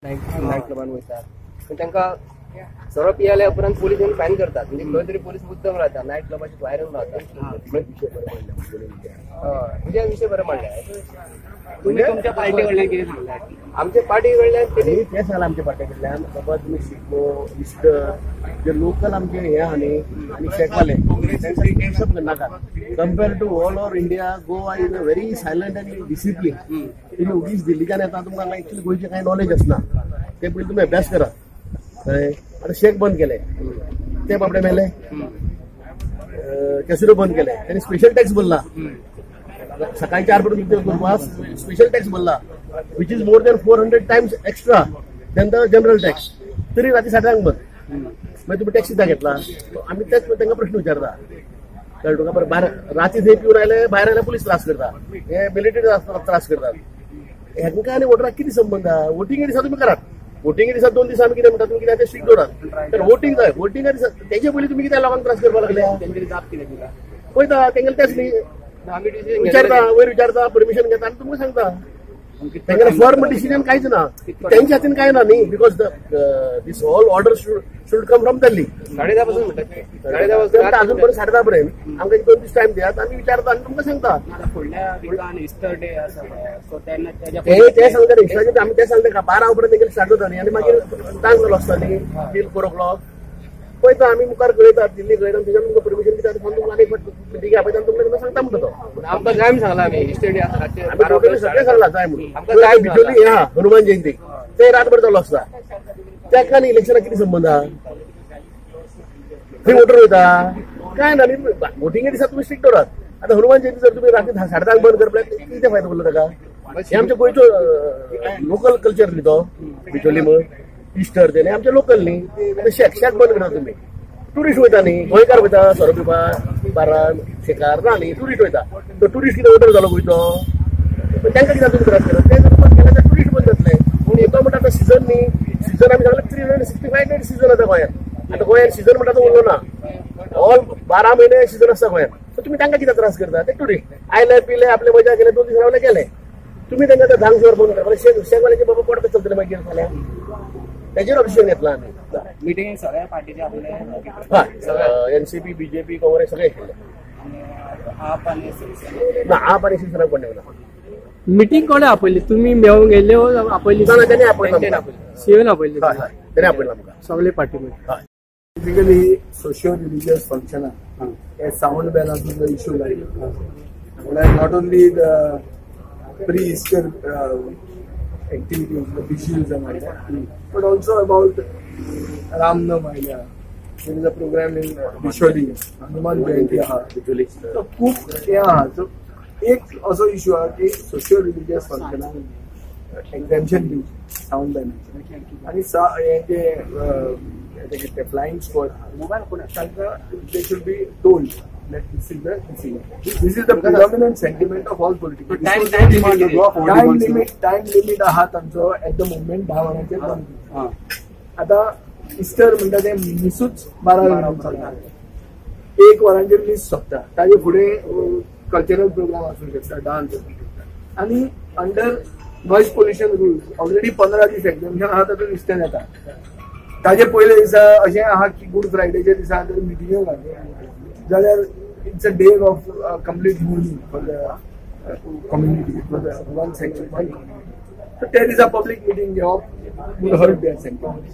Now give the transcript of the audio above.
Night क्लबान वयतात पण तांकां सरळ पियाल्या उपरांत पोलीस येवन फायन करतात. म्हणजे खंय तरी पोलीस मुद्दम राहतात, नाईट क्लबाची भायर येवन रावतात. म्हणजे विषय बरे मांडले. तुम्ही तुमच्या पार्टी कडल्यान कितें सांगलां? आमच्या पार्टी कडल्यान तेच सांगलां. आमच्या पार्टी कडल्यान बाबा तुम्ही शिकलो इस्टर जे लोकल आमचे हे आहा न्ही आनी शेकवाले सब नाका. Compare to all over India Goa is a very silent आनी डिसिप्लीन. तुम्ही उगीच दिल्लीच्यान येता तुमकां एक्चुअली गोंयचे कांय नॉलेज आसना. ते पयलीं तुमी अभ्यास करा. आता शेक बंद केले, ते बाबडे मेले, कॅसिनो बंद केले, त्यांनी स्पेशल टॅक्स भरला. सकाळी 4 पर्यंत स्पेशल टॅक्स भरला which is more than 400 times extra than the general tax. तरी रात्री 7:00 बंद. मागीर तुम्ही टॅक्स कित्याक घेतला? आम्ही तेच तांकां प्रश्न विचारता. कळ्ळें तुका? बरं भायर राती थंय पिवन आयले, भायर आयल्यार पुलीस त्रास करता, हे मिलिटरी त्रास करतात. हेंकां आनी वोटराक कितें संबंध आहा? वोटिंगे दिसा तुम्ही करात. वोटिंगे दिसा 2 दीस आमी कितें म्हणटा तुमी कित्याक स्ट्रिक्ट दवरात. तर वोटिंग जाय. वोटिंगा दिसा तेजे पयलीं तुमी कित्याक लोकांक त्रास करपाक लागल्या? तेंचे जाप कितें दिला? पळयता तेंगेले तेच न्ही. विचारता, वयर विचारता, परमिशन घेता आनी तुमकां सांगता. तेंगेले फॉर्म डिसिजन कांयच ना. तेंच्या हातीन कांय ना न्ही. Because this all order should come from Delhi. 10:30 पासून म्हणटा. 10:30 अजून पर्यंत 10:30 पर्यंत आमकां 2 दीस टायम दियात. आमी विचारता आनी तुमकां सांगता. फुडल्या विकान इस्टर डे आसा सो तेन्ना ते सांगता इस्टाचे आमी ते सांगता का 12 पर्यंत तेंगेले स्टार्ट जाता न्ही आनी मागीर टायम जालो आसता न्ही 3-4 पळयता आमी मुखार कळयता दिल्ली कळयता तेच्यान तुमकां परमिशन दिता. तुमकां आनी मिटींग आपयता तुमकां सांगता म्हणटा तो. आमकां जाय म्हूण सांगला आमी इस्टर डे आसा सगळें सांगला जाय म्हणून. आमकां जाय भिजोली हे आहा हनुमान जयंती ते रातभर चालू आसता. त्याका आनी इलेक्शनाक कितें संबंध आहा? थंय वोटर वयता काय ना न्ही. वोटिंगे दिसा तुमी स्ट्रिक्ट दवरात. आतां हनुमान जयंती जर तुमी राती 10:30 बंद करपल्यार कितें फायदो पडलो ताका? हे आमच्या गोंयचो लोकल कल्चर न्ही तो बिचोली म्हण इस्टर ते आमचे लोकल न्ही. शेक बंद करता तुमी. टुरिस्ट वयता न्ही, गोंयकार वयता सोरो पिवपाक बारान शेकार ना न्ही, टुरिस्ट वयता. तो टुरिस्ट कितें वोटर जालो गोंयचो पण तांकां कित्याक तुमी त्रास करता? ते जर बंद केल्यार ते टुरिस्ट बंद जातले. पूण येतो म्हणटा आतां सिजन न्ही. सिजन आमी सांगलें 365 डेज सिजन आतां गोंयांत. आतां गोंयांत सिजन म्हणटा तो उरलो ना. ऑल 12 म्हयने सिजन आसता गोंयांत. सो तुमी तांकां कित्याक त्रास करता? ते टुरिस्ट आयले पिले आपले मजा केले 2 दीस रावले गेले. तुमी तांकां धांग जोर बंद करता. शेकवाल्याचे बाबा पोट चलतले मागीर फाल्यां. तेजेर डिसिजन घेतला आमी. मिटींग सगळ्या पार्टीचे आपले हय एनसीपी बीजेपी काँग्रेस सगळे केले. आप आनी शिवसेना ना आप आनी शिवसेना कोण ना. मिटींग कोणे आपयली? तुम्ही मेळून गेले आपयली? ना त्यांनी आपयला. शिवन आपयली. त्यांनी आपयला आमकां सगळे पार्टी मध्ये. बेसिकली सोशियो रिलीजियस फंक्शना हे साऊंड बॅनाचो इश्यू लायला. Not only the pre Easter activities, the issues and all that, but also about Ram Navami. There is a program in Bisholi, Hanuman Jayanti. So खूप हे आहा. So एक असो issue आहा की सोशियो रिलीजियस फंक्शनाक एक्झॅम्पशन दिवची साऊंड बॅनाचे आनी हे जे फ्लायिंग स्क्वॉड तांकां they should be told that this is the predominant sentiment of all political. Time limit आहा तांचो at the moment 10 वरांचेर बंद. आता इस्टर म्हणटा ते मिसूच 12 वरांक चलता. 1 वरांचेर मीस सोंपता. ताजे फुडें कल्चरल प्रोग्राम आसूंक शकता, डान्स आसूंक शकता. आनी under noise pollution rules already 15 दीस एक्झाम्पशन आहा तातूंत इस्टर्न येता. ताजे पयले दिसा अशें आहा की गुड फ्रायडेच्या दिसा जर मिटिंग्यो जाल्यार it's a day of complete mourning for the community, for the one section. So there is a public meeting job would hurt their sentiment.